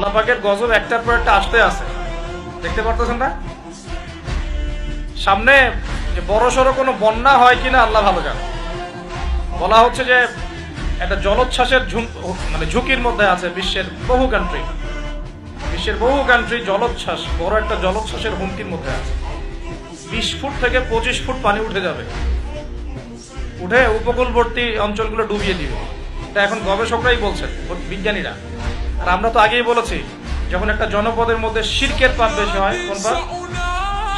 আল্লাহ পাকের গজব একটার পর একটা আসতে আছে, দেখতে পারতেছেন না? সামনে যে বড় সড়ো কোনো বন্যা হয় কিনা আল্লাহ ভালো জানে। বলা হচ্ছে যে একটা জলোচ্ছ্বাসের মানে ঝুঁকির মধ্যে আছে বিশ্বের বহু কান্ট্রি। জলোচ্ছ্বাস, বড় একটা জলোচ্ছ্বাসের হুমকির মধ্যে আছে। 20 ফুট থেকে 25 ফুট পানি উঠে যাবে, উঠে উপকূলবর্তী অঞ্চলগুলো ডুবিয়ে দিবে। এটা এখন গবেষকরাই বলছেন, বিজ্ঞানীরা। আর আমরা তো আগেই বলেছি, যখন একটা জনপদের মধ্যে শিরকের পাপ বেশি হয়, কোন পাপ?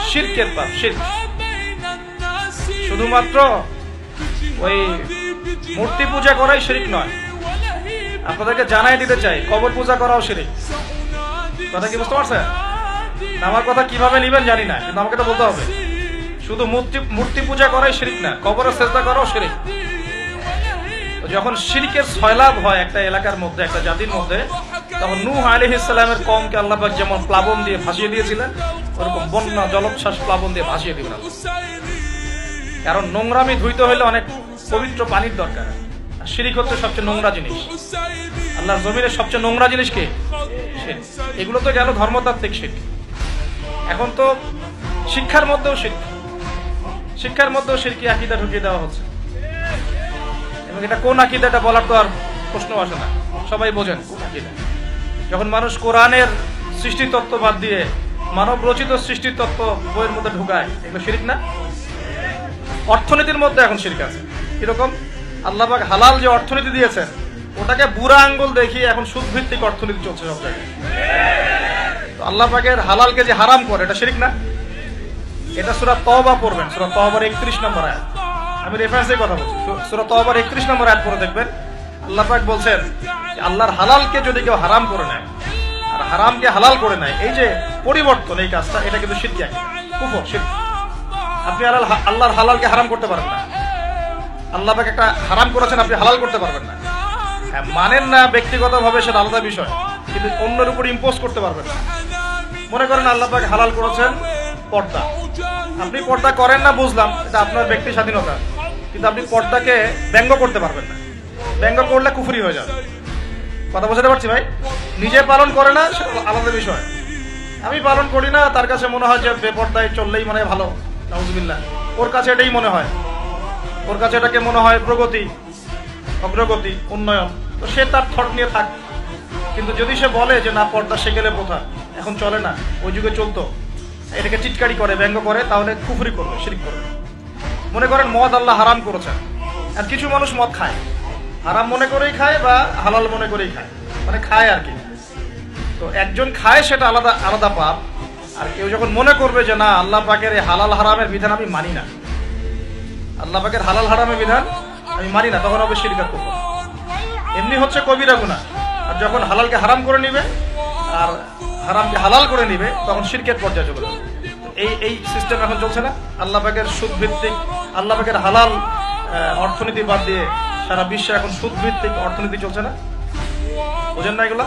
শিরকের পাপ। শিরক শুধুমাত্র ওই মূর্তি পূজা করাই শিরক নয়, আপনাদেরকে জানাই দিতে চাই, কবর পূজা করাও শিরক। কথা কি বুঝতে পারছেন? আমার কথা কিভাবে নিবেন জানি না, কিন্তু আমাকে তো বলতে হবে। শুধু মূর্তি পূজা করাই শিরক না, কবরে সেজদা করাও শিরক। যখন শিরকের সয়লাভ হয় একটা এলাকার মধ্যে, একটা জাতির মধ্যে, তখন নূহ আলাইহিস সালামের কওমকে আল্লাহ পাক যেমন প্লাবন দিয়ে ভাসিয়ে দিয়েছিলেন, ওরকম বন্যা জলোচ্ছ্বাস প্লাবন দিয়ে ভাসিয়ে দিবেন। কারণ নোংরামি ধুইতে হলে অনেক পবিত্র পানির দরকার। আর শিরক হচ্ছে সবচেয়ে নোংরা জিনিস। আল্লাহর জমিনের সবচেয়ে নোংরা জিনিস কি? শিরক। এগুলো তো গেল ধর্মতাত্ত্বিক শিরক। এখন তো শিক্ষার মধ্যেও শিরকি আকীদা ঢুকিয়ে দেওয়া হচ্ছে। এবং এটা কোন আকীদা, এটা বলার তো আর প্রশ্ন আসে না, সবাই বোঝেন কোন আকীদা। যখন মানুষ কোরআনের সৃষ্টিতত্ত্ব বাদ দিয়ে মানব রচিত সৃষ্টিতত্ত্ব বইয়ের মধ্যে ঢুকায়, এগুলো শিরক না? অর্থনীতির মধ্যে এখন শিরক আছে। কিরকম? আল্লাহ পাক হালাল যে অর্থনীতি দিয়েছেন, ওটাকে বুড়া আঙ্গুল দেখিয়ে এখন সুদ ভিত্তিক অর্থনীতি চলছে সব জায়গায়। তো আল্লাহ পাকের হালালকে যে হারাম করে, এটা শিরক না? এটা সূরা তওবা পড়বেন, সূরা তওবার 31 নম্বর আয়াত। আমি রেফারেন্সের কথা বলছি। সূরা তওবার 31 নম্বর আয়াত পড়ে দেখবেন, আল্লাহ পাক বলছেন যে আল্লাহর হালালকে যদি কেউ হারাম করে নেয় আর হারামকে হালাল করে নেয়, এই যে পরিবর্তন, এই কাজটা, এটা কিন্তু শিরক, কুফর, শিরক। আপনি আল্লাহর হালালকে হারাম করতে পারবেন না। আল্লাহ পাক একটা হারাম করেছেন, আপনি হালাল করতে পারবেন না। হ্যাঁ, মানেন না ব্যক্তিগতভাবে, সেটা আলাদা বিষয়, কিন্তু অন্যের উপর ইম্পোজ করতে পারবেন না। মনে করেন আল্লাহ পাক হালাল করেছেন পর্দা, আপনি পর্দা করেন না, বুঝলাম, এটা আপনার ব্যক্তি স্বাধীনতা, কিন্তু আপনি পর্দাকে ব্যঙ্গ করতে পারবেন না। ব্যঙ্গ করলে কুফরি হয়ে যাবে। কথা বোঝাতে পারছি ভাই? নিজে পালন করে না, সেটা আলাদা বিষয়। আমি পালন করি না, তার কাছে মনে হয় যে বেপর্দায় চললেই মানে ভালো, নাউজুবিল্লাহ। ওর কাছে এটাই মনে হয়, ওর কাছে এটাকে মনে হয় প্রগতি, অগ্রগতি, উন্নয়ন। তো সে তার থট নিয়ে থাক। কিন্তু যদি সে বলে যে না, পর্দা সেকেলে প্রথা, এখন চলে না, ওই যুগে চলতো, এটাকে টিটকারি করে, ব্যঙ্গ করে, তাহলে কুফরি করবে, শিরক করবে। মনে করেন মদ আল্লাহ হারাম করেছেন, আর কিছু মানুষ মদ খায়, হারাম মনে করেই খায় বা হালাল মনে করেই খায়, মানে খায় আর কি। তো একজন খায়, সেটা আলাদা আলাদা পাপ। আর কেউ যখন মনে করবে যে না, আল্লাহ পাকের এই হালাল হারামের বিধান আমি মানি না, আল্লাহ পাকের হালাল হারামের বিধান আমি মানি না, তখন হবে শিরক আর কুফর। এমনি হচ্ছে কবিরা গুনাহ। আর যখন হালালকে হারাম করে নিবে আর হারামকে হালাল করে নিবে, তখন শিরকের পর্যায়ে চলে যাবে। এই সিস্টেম এখন চলছে না? আল্লাহ পাকের সুদ ভিত্তিক, আল্লাহ পাকের হালাল অর্থনীতি বাদ দিয়ে সারা বিশ্বে এখন সুদ ভিত্তিক অর্থনীতি চলছে না? বোঝেন না এগুলা?